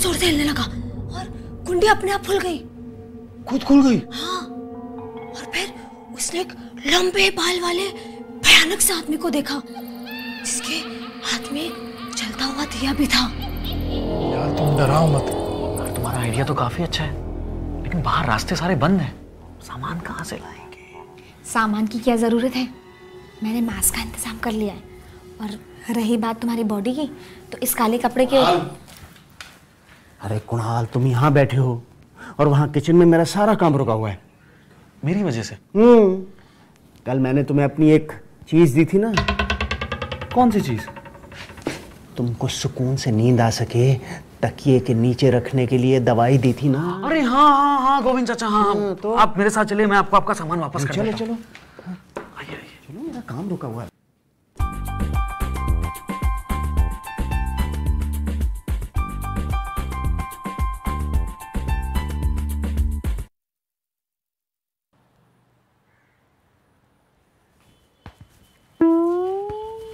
जोर से हिलने लगा और कुंडी अपने आप खुल गई। खुद खुल गई? हाँ, और फिर उसने एक लंबे बाल वाले भयानक से आदमी को देखा जिसके हाथ में जलता हुआ दिया भी था। यार तुम डराओ मत। यार तुम्हारा आइडिया तो काफी अच्छा है, लेकिन बाहर रास्ते सारे बंद हैं, सामान कहाँ से लाएंगे? सामान की क्या जरूरत है, मैंने मास्क का इंतजाम कर लिया है। और रही बात तुम्हारी बॉडी की, तो इस काले कपड़े के अरे कुणाल, तुम यहाँ बैठे हो और वहाँ किचन में मेरा सारा काम रुका हुआ है। मेरी वजह से? कल मैंने तुम्हें अपनी एक चीज दी थी ना। कौन सी चीज? तुमको सुकून से नींद आ सके तकिए के नीचे रखने के लिए दवाई दी थी ना। अरे हाँ हाँ हाँ गोविंद चाचा, हाँ तो आप मेरे साथ चलिए, मैं आपको आपका सामान वापस कर देता हूं। चलो आइए चलो, मेरा काम रुका हुआ है।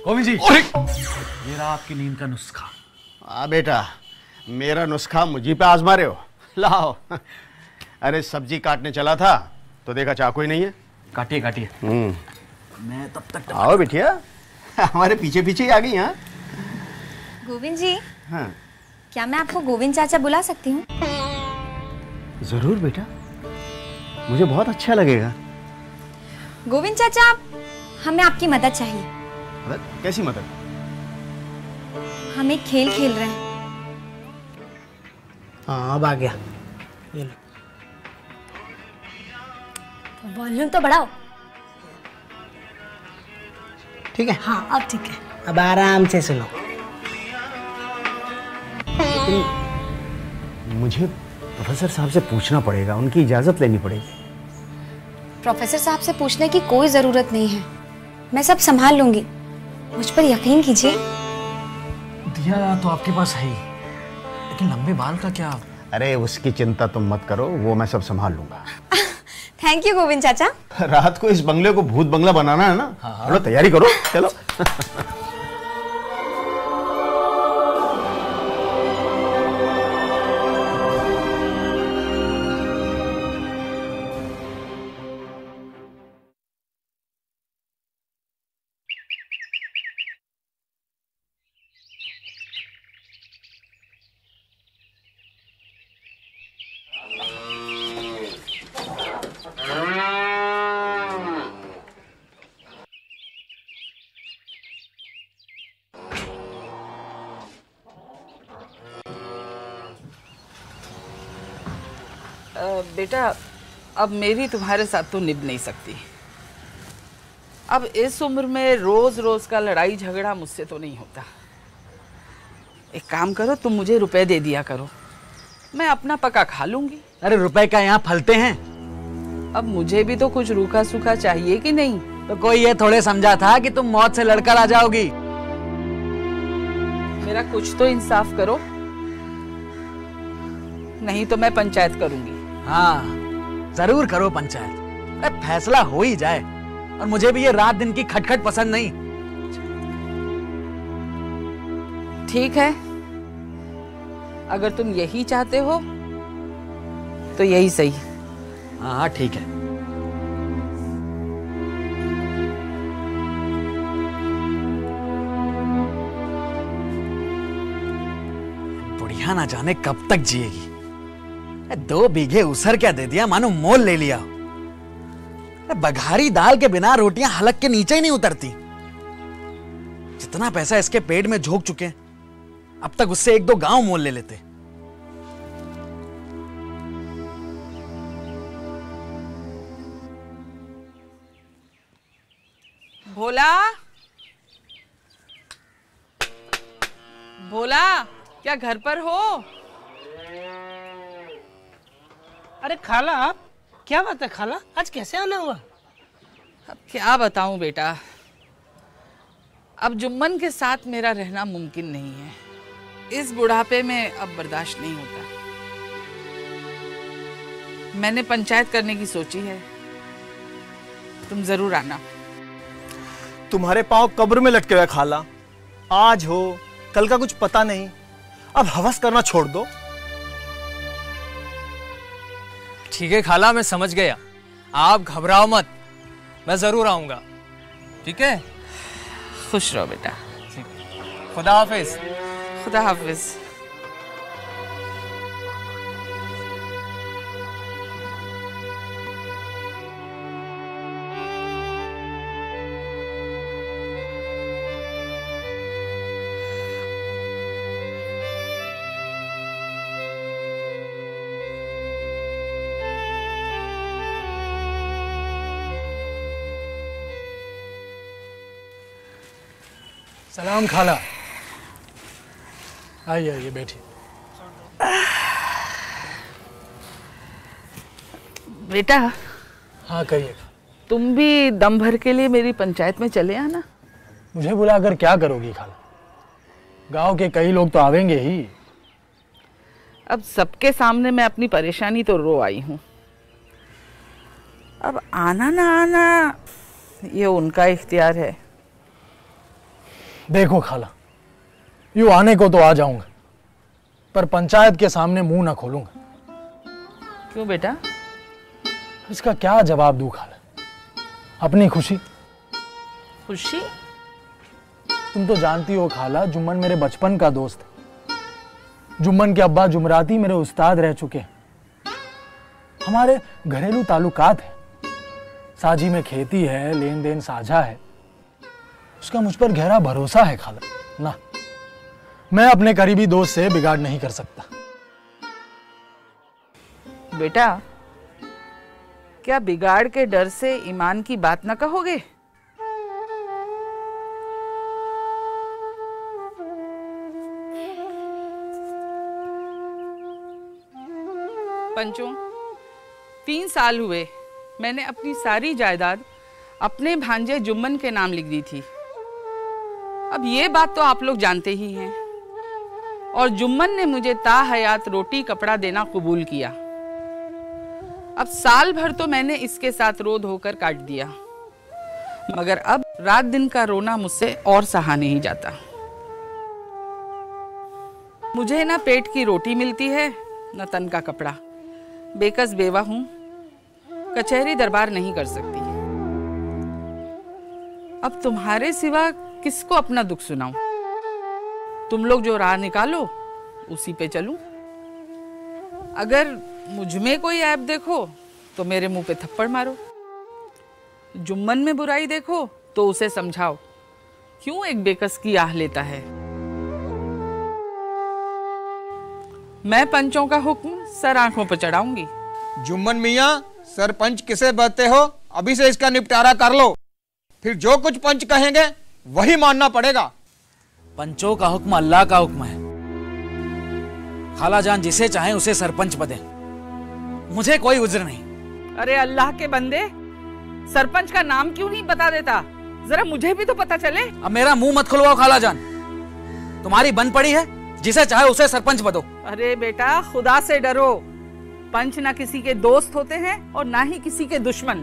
गोविंद जी, ये रहा आपकी नींद का नुस्खा। हाँ बेटा, मेरा नुस्खा मुझी पे आजमा रहे हो? लाओ। अरे सब्जी काटने चला था तो देखा चाकू ही नहीं है। काटिए काटिए। मैं तब तक आओ बिटिया, हमारे पीछे पीछे ही आ गई। हाँ गोविंद जी, हाँ क्या मैं आपको गोविंद चाचा बुला सकती हूँ? जरूर बेटा, मुझे बहुत अच्छा लगेगा। गोविंद चाचा, हमें आपकी मदद चाहिए। मदद? कैसी मदद? हम एक खेल खेल रहे हैं। हाँ अब आ गया, ये लो। वॉल्यूम तो बढ़ाओ। ठीक है? हाँ अब ठीक है। अब आराम से सुनो। मुझे प्रोफेसर साहब से पूछना पड़ेगा, उनकी इजाजत लेनी पड़ेगी। प्रोफेसर साहब से पूछने की कोई जरूरत नहीं है, मैं सब संभाल लूंगी, मुझ पर यकीन कीजिए। दिया तो आपके पास है ही, लेकिन लंबे बाल का क्या? अरे उसकी चिंता तुम मत करो, वो मैं सब संभाल लूंगा। थैंक यू गोविंद चाचा। रात को इस बंगले को भूत बंगला बनाना है ना। हाँ। चलो तैयारी करो, चलो। बेटा, अब मेरी तुम्हारे साथ तो निभ नहीं सकती। अब इस उम्र में रोज रोज का लड़ाई झगड़ा मुझसे तो नहीं होता। एक काम करो, तुम मुझे रुपए दे दिया करो, मैं अपना पका खा लूंगी। अरे रुपए का यहाँ फलते हैं? अब मुझे भी तो कुछ रूखा सूखा चाहिए कि नहीं? तो कोई ये थोड़े समझा था कि तुम मौत से लड़कर आ जाओगी। मेरा कुछ तो इंसाफ करो, नहीं तो मैं पंचायत करूंगी। हाँ जरूर करो पंचायत, अरे फैसला हो ही जाए। और मुझे भी ये रात दिन की खटखट पसंद नहीं। ठीक है, अगर तुम यही चाहते हो तो यही सही। हाँ हाँ ठीक है। बढ़िया बिटिया ना जाने कब तक जिएगी। 2 बीघे उसर क्या दे दिया, मानो मोल ले लिया। बघारी दाल के बिना रोटियां हलक के नीचे ही नहीं उतरती। जितना पैसा इसके पेट में झोंक चुके हैं, अब तक उससे 1-2 गांव मोल ले लेते। भोला, भोला, क्या घर पर हो? अरे खाला, आप क्या बात है खाला, आज कैसे आना हुआ? अब क्या बताऊं बेटा, अब जुम्मन के साथ मेरा रहना मुमकिन नहीं है। इस बुढ़ापे में अब बर्दाश्त नहीं होता। मैंने पंचायत करने की सोची है, तुम जरूर आना। तुम्हारे पांव कब्र में लटके हुए खाला, आज हो कल का कुछ पता नहीं, अब हवस करना छोड़ दो। ठीक है खाला, मैं समझ गया, आप घबराओ मत, मैं जरूर आऊंगा। ठीक है, खुश रहो बेटा। खुदा हाफिज। खुदा हाफिज। सलाम खाला। आइए आइए बैठिए। बेटा, हाँ कहिए। तुम भी दम भर के लिए मेरी पंचायत में चले आना। मुझे बुलाकर क्या करोगी खाला? गांव के कई लोग तो आवेंगे ही। अब सबके सामने मैं अपनी परेशानी तो रो आई हूँ, अब आना ना आना ये उनका इख्तियार है। देखो खाला, यूं आने को तो आ जाऊंगा, पर पंचायत के सामने मुंह ना खोलूंगा। क्यों बेटा? इसका क्या जवाब दूं खाला? अपनी खुशी। खुशी? तुम तो जानती हो खाला, जुम्मन मेरे बचपन का दोस्त है। जुम्मन के अब्बा जुमराती मेरे उस्ताद रह चुके हैं। हमारे घरेलू ताल्लुकात है, साझी में खेती है, लेन देन साझा है। उसका मुझ पर गहरा भरोसा है खाला। ना, मैं अपने करीबी दोस्त से बिगाड़ नहीं कर सकता। बेटा, क्या बिगाड़ के डर से ईमान की बात ना कहोगे? पंचों, 3 साल हुए मैंने अपनी सारी जायदाद अपने भांजे जुम्मन के नाम लिख दी थी। अब ये बात तो आप लोग जानते ही हैं, और जुम्मन ने मुझे ताहयात रोटी कपड़ा देना कबूल किया। अब साल भर तो मैंने इसके साथ रो धोकर काट दिया, मगर अब रात दिन का रोना मुझसे और सहा नहीं जाता। मुझे ना पेट की रोटी मिलती है, न तन का कपड़ा। बेकस बेवा हूं, कचहरी दरबार नहीं कर सकती। अब तुम्हारे सिवा किसको अपना दुख सुनाऊं? तुम लोग जो राह निकालो उसी पे चलूं। अगर मुझ में कोई ऐब देखो तो मेरे मुंह पे थप्पड़ मारो, जुम्मन में बुराई देखो तो उसे समझाओ क्यों एक बेकस की आह लेता है। मैं पंचों का हुक्म सर आंखों पर चढ़ाऊंगी। जुम्मन मियाँ, सरपंच किसे बहते हो? अभी से इसका निपटारा कर लो, फिर जो कुछ पंच कहेंगे वही मानना पड़ेगा। पंचों का हुक्म अल्लाह का हुक्म है। खाला जान जिसे चाहे उसे सरपंच बने, मुझे कोई उज्र नहीं। अरे अल्लाह के बंदे, सरपंच का नाम क्यों नहीं बता देता? जरा मुझे भी तो पता चले। अब मेरा मुंह मत खुलवाओ खाला जान, तुम्हारी बन पड़ी है, जिसे चाहे उसे सरपंच बनो। अरे बेटा, खुदा से डरो। पंच ना किसी के दोस्त होते हैं और ना ही किसी के दुश्मन।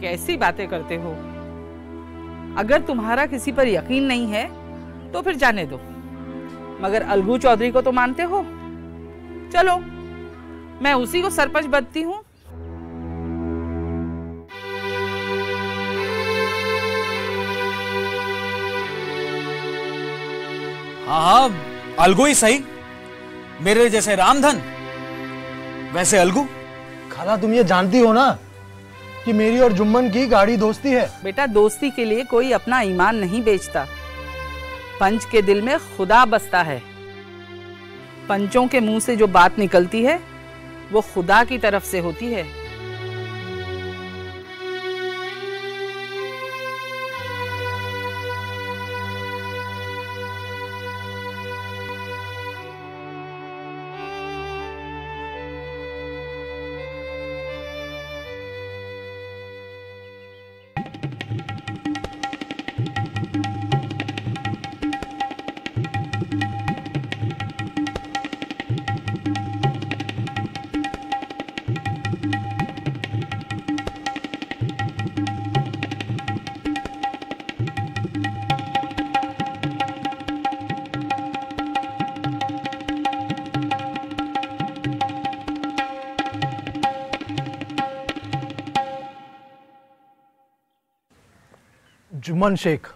कैसी बातें करते हो? अगर तुम्हारा किसी पर यकीन नहीं है तो फिर जाने दो, मगर अलगू चौधरी को तो मानते हो। चलो, मैं उसी को सरपंच बनती हूँ। हाँ हाँ, अलगू ही सही, मेरे जैसे रामधन, वैसे अलगू। खाला तुम ये जानती हो ना कि मेरी और जुम्मन की गाढ़ी दोस्ती है। बेटा, दोस्ती के लिए कोई अपना ईमान नहीं बेचता। पंच के दिल में खुदा बसता है। पंचों के मुंह से जो बात निकलती है वो खुदा की तरफ से होती है। जुम्मन शेख,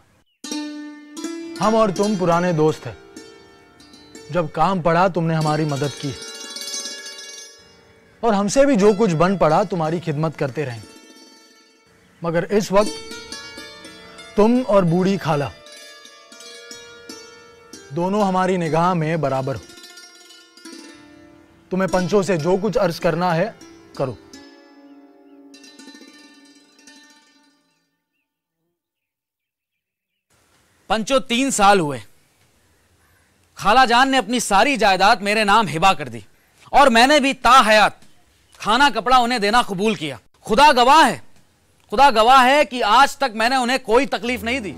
हम और तुम पुराने दोस्त हैं। जब काम पड़ा तुमने हमारी मदद की और हमसे भी जो कुछ बन पड़ा तुम्हारी खिदमत करते रहे। मगर इस वक्त तुम और बूढ़ी खाला दोनों हमारी निगाह में बराबर हो। तुम्हें पंचों से जो कुछ अर्ज करना है करो। पंचो 3 साल हुए, खाला जान ने अपनी सारी जायदाद मेरे नाम हिबा कर दी और मैंने भी ताहयात खाना कपड़ा उन्हें देना कबूल किया। खुदा गवाह है कि आज तक मैंने उन्हें कोई तकलीफ नहीं दी।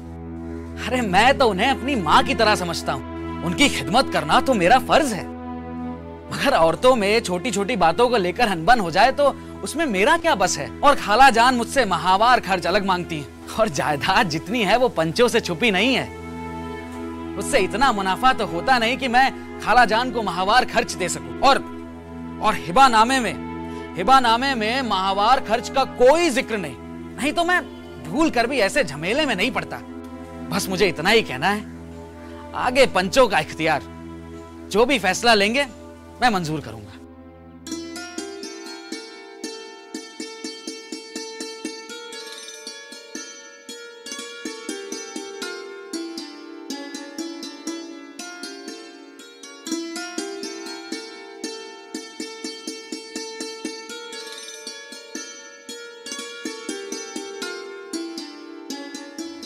अरे मैं तो उन्हें अपनी मां की तरह समझता हूं। उनकी खिदमत करना तो मेरा फर्ज है। मगर औरतों में छोटी छोटी बातों को लेकर अनबन हो जाए तो उसमें मेरा क्या बस है। और खाला जान मुझसे माहवार खर्च अलग मांगती है और जायदाद जितनी है वो पंचों से छुपी नहीं है। उससे इतना मुनाफा तो होता नहीं कि मैं खाला जान को माहवार खर्च दे सकूं। और हिबानामे में माहवार खर्च का कोई जिक्र नहीं तो मैं भूल कर भी ऐसे झमेले में नहीं पड़ता। बस मुझे इतना ही कहना है, आगे पंचों का इख्तियार, जो भी फैसला लेंगे मैं मंजूर करूंगा।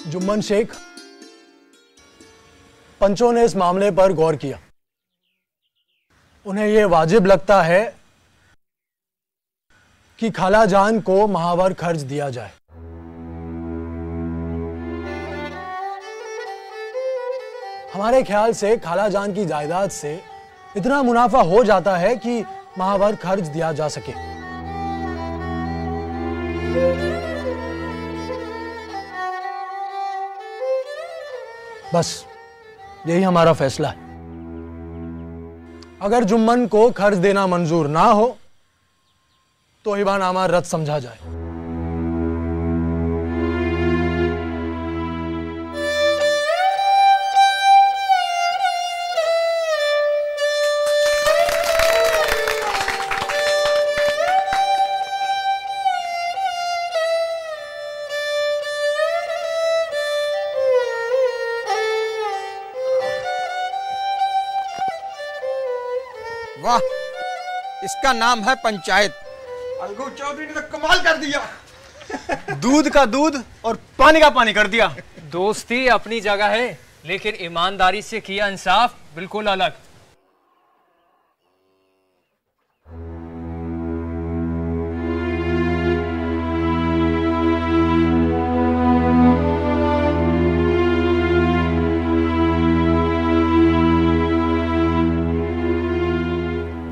जुम्मन शेख, पंचों ने इस मामले पर गौर किया। उन्हें यह वाजिब लगता है कि खाला जान को माहवार खर्च दिया जाए। हमारे ख्याल से खाला जान की जायदाद से इतना मुनाफा हो जाता है कि माहवार खर्च दिया जा सके। बस यही हमारा फैसला है। अगर जुम्मन को खर्च देना मंजूर ना हो तो हिबानामा रद्द समझा जाए। वाह, इसका नाम है पंचायत। अलगू चौधरी ने तो कमाल कर दिया। दूध का दूध और पानी का पानी कर दिया। दोस्ती अपनी जगह है, लेकिन ईमानदारी से किया इंसाफ बिल्कुल अलग।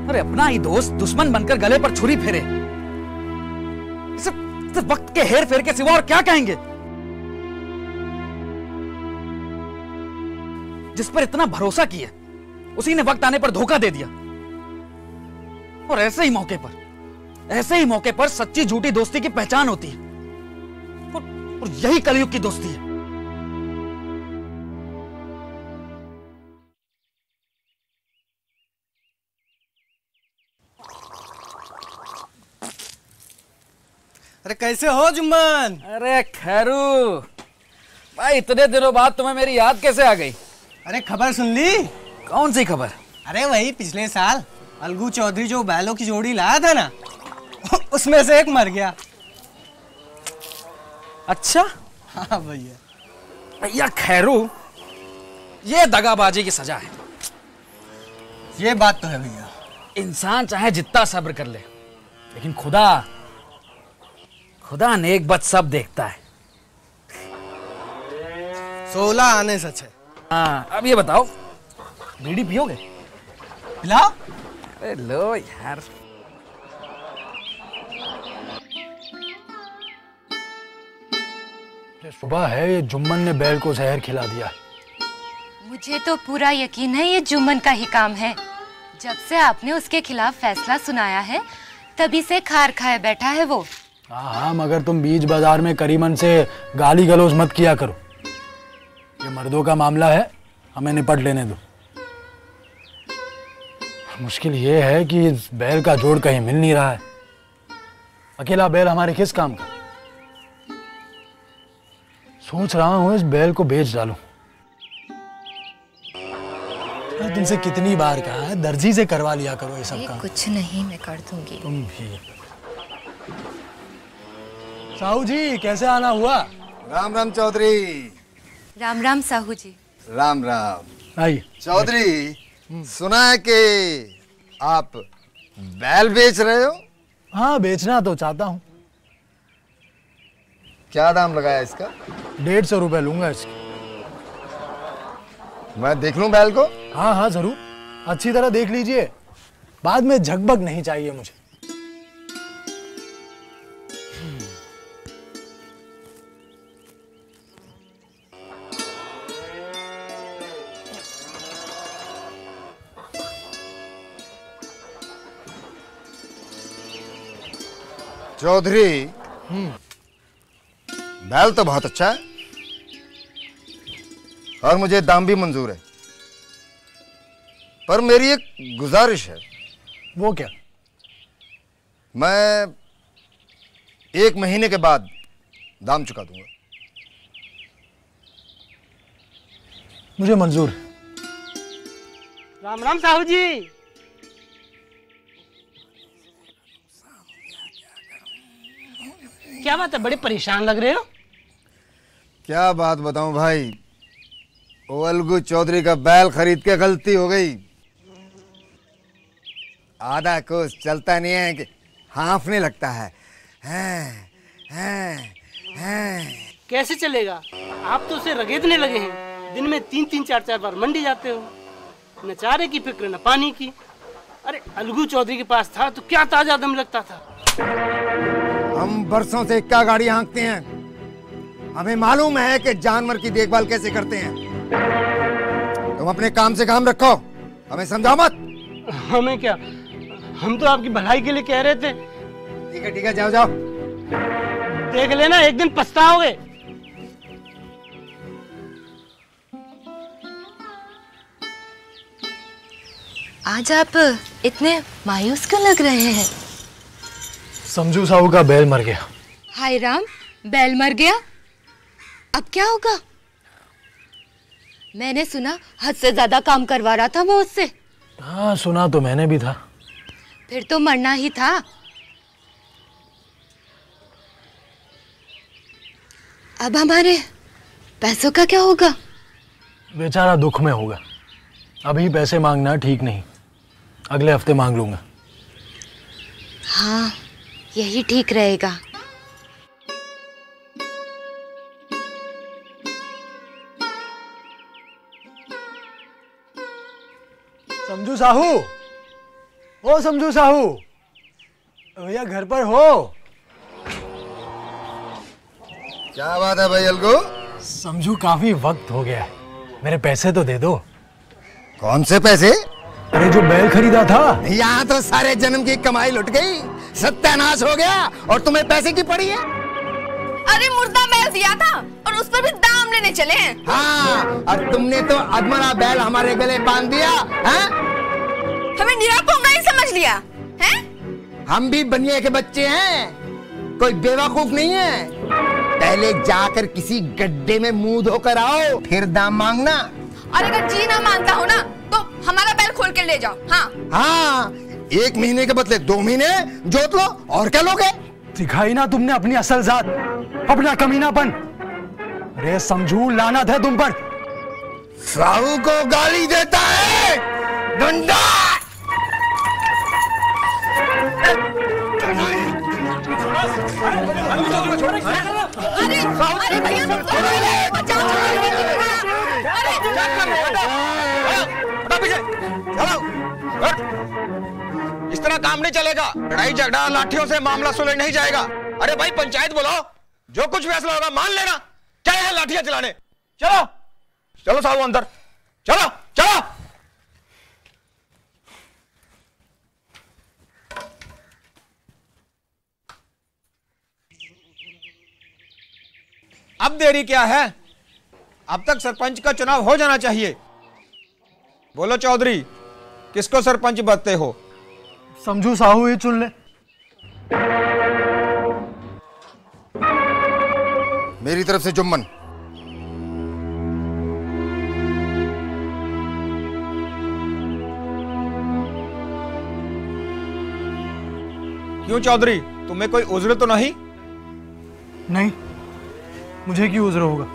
अरे अपना ही दोस्त दुश्मन बनकर गले पर छुरी फेरे, सिर्फ वक्त के हेर फेर के सिवा और क्या कहेंगे। जिस पर इतना भरोसा किया उसी ने वक्त आने पर धोखा दे दिया। और ऐसे ही मौके पर सच्ची झूठी दोस्ती की पहचान होती है। और यही कलयुग की दोस्ती है। अरे कैसे हो जुम्मन? अरे खैरू भाई, इतने दिनों बाद तुम्हें मेरी याद कैसे आ गई? अरे खबर सुन ली? कौन सी खबर? अरे वही पिछले साल अलगू चौधरी जो बैलों की जोड़ी लाया था ना, उसमें से एक मर गया। अच्छा। हाँ भैया। भैया खैरू, ये दगाबाजी की सजा है। ये बात तो है भैया। इंसान चाहे जितना सब्र कर ले, लेकिन खुदा नेक बद सब देखता है। 16 आने सच है। हाँ, अब ये बताओ, बीड़ी पियोगे? पिलाओ। अरे लो यार। सुबह है, ये जुम्मन ने बैल को जहर खिला दिया। मुझे तो पूरा यकीन है ये जुम्मन का ही काम है। जब से आपने उसके खिलाफ फैसला सुनाया है, तभी से खार खाए बैठा है वो। हाँ, मगर तुम बीच बाजार में करीमन से गाली गलौज मत किया करो। ये मर्दों का मामला है, हमें निपट लेने दो। मुश्किल ये है कि इस बैल का जोड़ कहीं मिल नहीं रहा है। अकेला बैल हमारे किस काम का? सोच रहा हूं इस बैल को बेच डालूं। तुमसे कितनी बार कहा है, दर्जी से करवा लिया करो ये सब काम। कुछ नहीं, मैं कर दूंगी। तुम भी। साहू जी, कैसे आना हुआ? राम राम चौधरी। राम राम साहू जी। राम राम। आइए। चौधरी, सुना है कि आप बैल बेच रहे हो? हाँ, बेचना तो चाहता हूँ। क्या दाम लगाया इसका? 150 रुपए लूंगा इसके। मैं देख लूं बैल को? हाँ हाँ जरूर, अच्छी तरह देख लीजिए। बाद में झकबक नहीं चाहिए मुझे। चौधरी, बैल तो बहुत अच्छा है और मुझे दाम भी मंजूर है, पर मेरी एक गुजारिश है। वो क्या? मैं 1 महीने के बाद दाम चुका दूंगा। मुझे मंजूर। राम राम साहू जी। क्या बात है, बड़े परेशान लग रहे हो? क्या बात बताऊं भाई, वो अलगू चौधरी का बैल खरीद के गलती हो गई। आधा कोस चलता नहीं है कि हाँफने लगता है। कैसे चलेगा? आप तो उसे रगेदने लगे हैं। दिन में 3-3, 4-4 बार मंडी जाते हो। न चारे की फिक्र न पानी की। अरे अलगू चौधरी के पास था तो क्या ताजा दम लगता था। हम बरसों से इक्का गाड़ी हाँकते हैं, हमें मालूम है कि जानवर की देखभाल कैसे करते हैं। तुम अपने काम से काम रखो, हमें समझाओ मत। हमें क्या, हम तो आपकी भलाई के लिए कह रहे थे। ठीक है, जाओ जाओ। देख लेना, एक दिन पछताओगे। आज आप इतने मायूस क्यों लग रहे हैं? समझू साहू का बैल मर गया। हाय राम, बैल मर गया? अब क्या होगा? मैंने सुना हद से ज्यादा काम करवा रहा था वो उससे। हाँ, सुना तो मैंने भी था। फिर तो मरना ही था। अब हमारे पैसों का क्या होगा? बेचारा दुख में होगा। अभी पैसे मांगना ठीक नहीं, अगले हफ्ते मांग लूंगा। हाँ, यही ठीक रहेगा। समझू साहू, ओ समझू साहू, भैया घर पर हो? क्या बात है भाई अलगू? समझू, काफी वक्त हो गया है, मेरे पैसे तो दे दो। कौन से पैसे? अरे जो बैल खरीदा था। यहाँ तो सारे जन्म की कमाई लुट गई, सत्यानाश हो गया और तुम्हें पैसे की पड़ी है। अरे मुर्दा बैल दिया था और उस पर भी दाम लेने चले हैं। हाँ, और तुमने तो अधमरा बैल हमारे गले बांध दिया है? हमें निरापोंगा ही समझ लिया है? हम भी बनिए के बच्चे हैं, कोई बेवकूफ नहीं है। पहले जाकर किसी गड्ढे में मुंह धोकर आओ, फिर दाम मांगना। और अगर जी ना मानता हो ना तो हमारा बैल खोल के ले जाओ। हाँ 1 महीने के बदले 2 महीने जोत लो, और क्या लोगे? दिखाई ना तुमने अपनी असल जात, अपना कमीनापन। अरे समझू, लानत है तुम पर। साहू को गाली देता है गुंडा। अरे भैया इस तरह काम नहीं चलेगा। लड़ाई झगड़ा लाठियों से मामला सुलझ नहीं जाएगा। अरे भाई पंचायत बुलाओ, जो कुछ फैसला होगा मान लेना। क्या है लाठियां चलाने? चलो चलो साहू अंदर, चलो चलो। अब देरी क्या है? अब तक सरपंच का चुनाव हो जाना चाहिए। बोलो चौधरी, किसको सरपंच बनते हो? समझू साहू ही चुन ले। मेरी तरफ से जुम्मन। क्यों चौधरी, तुम्हें कोई उज्र तो नहीं? नहीं, मुझे क्यों उज्र होगा?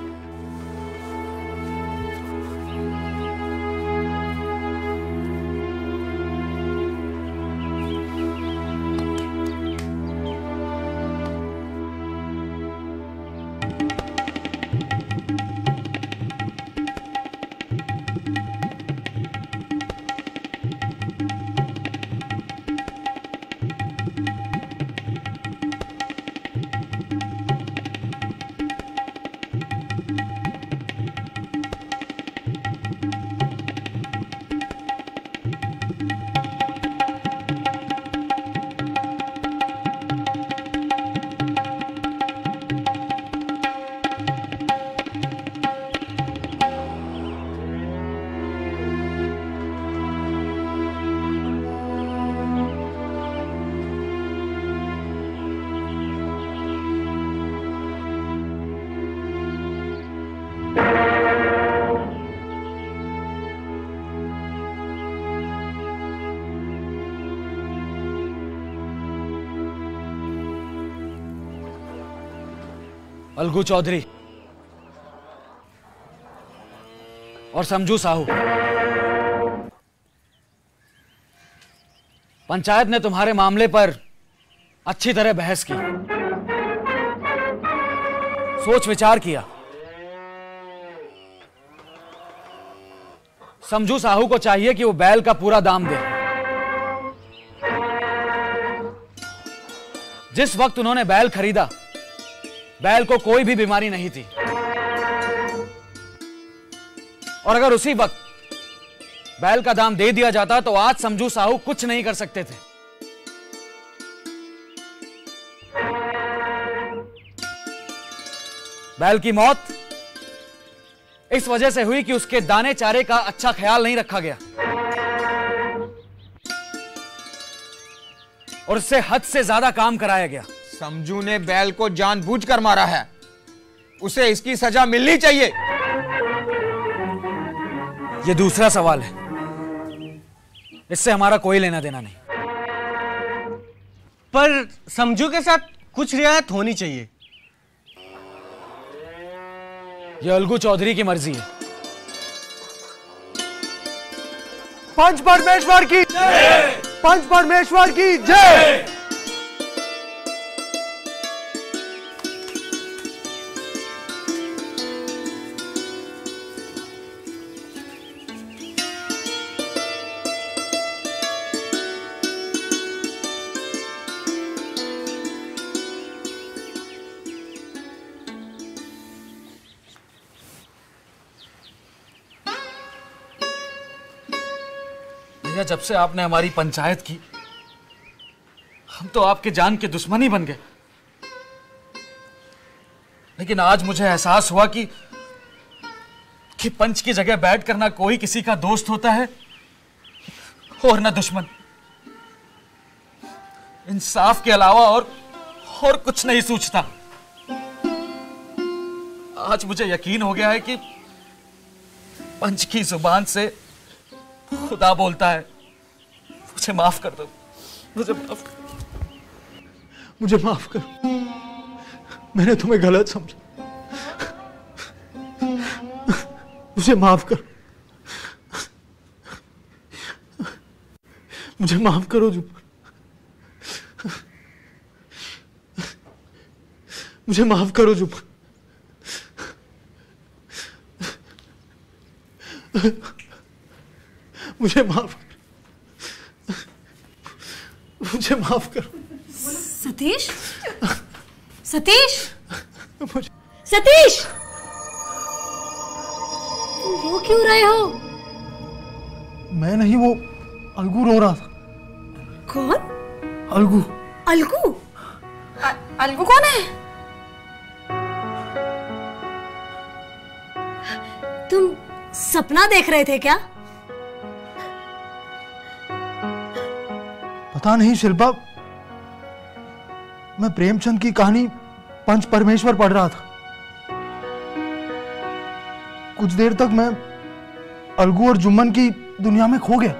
अलगू चौधरी और समझू साहू, पंचायत ने तुम्हारे मामले पर अच्छी तरह बहस की, सोच विचार किया। समझू साहू को चाहिए कि वो बैल का पूरा दाम दे। जिस वक्त उन्होंने बैल खरीदा, बैल को कोई भी बीमारी नहीं थी, और अगर उसी वक्त बैल का दाम दे दिया जाता तो आज समझू साहू कुछ नहीं कर सकते थे। बैल की मौत इस वजह से हुई कि उसके दाने चारे का अच्छा ख्याल नहीं रखा गया और उससे हद से ज्यादा काम कराया गया। समझू ने बैल को जानबूझकर मारा है, उसे इसकी सजा मिलनी चाहिए। यह दूसरा सवाल है, इससे हमारा कोई लेना देना नहीं। पर समझू के साथ कुछ रियायत होनी चाहिए। यह अलगू चौधरी की मर्जी है। पंच परमेश्वर की जय, पंच परमेश्वर की जय। जब से आपने हमारी पंचायत की, हम तो आपके जान के दुश्मन ही बन गए। लेकिन आज मुझे एहसास हुआ कि पंच की जगह बैठ कर ना कोई किसी का दोस्त होता है और ना दुश्मन। इंसाफ के अलावा और कुछ नहीं सूझता। आज मुझे यकीन हो गया है कि पंच की जुबान से खुदा बोलता है। मुझे माफ कर दो, मुझे माफ करो, मैंने तुम्हें गलत समझा। मुझे माफ करो, मुझे माफ करो जुम्मन, मुझे माफ करो जुम्मन। मुझे माफ मुझे माफ करो। सतीश, सतीश, सतीश, तुम रो क्यों रहे हो? मैं नहीं, वो अलगू रो रहा था। कौन? अलगू। अलगू? अलगू कौन है? तुम सपना देख रहे थे क्या? पता नहीं शिल्पा, मैं प्रेमचंद की कहानी पंच परमेश्वर पढ़ रहा था। कुछ देर तक मैं अलगू और जुम्मन की दुनिया में खो गया।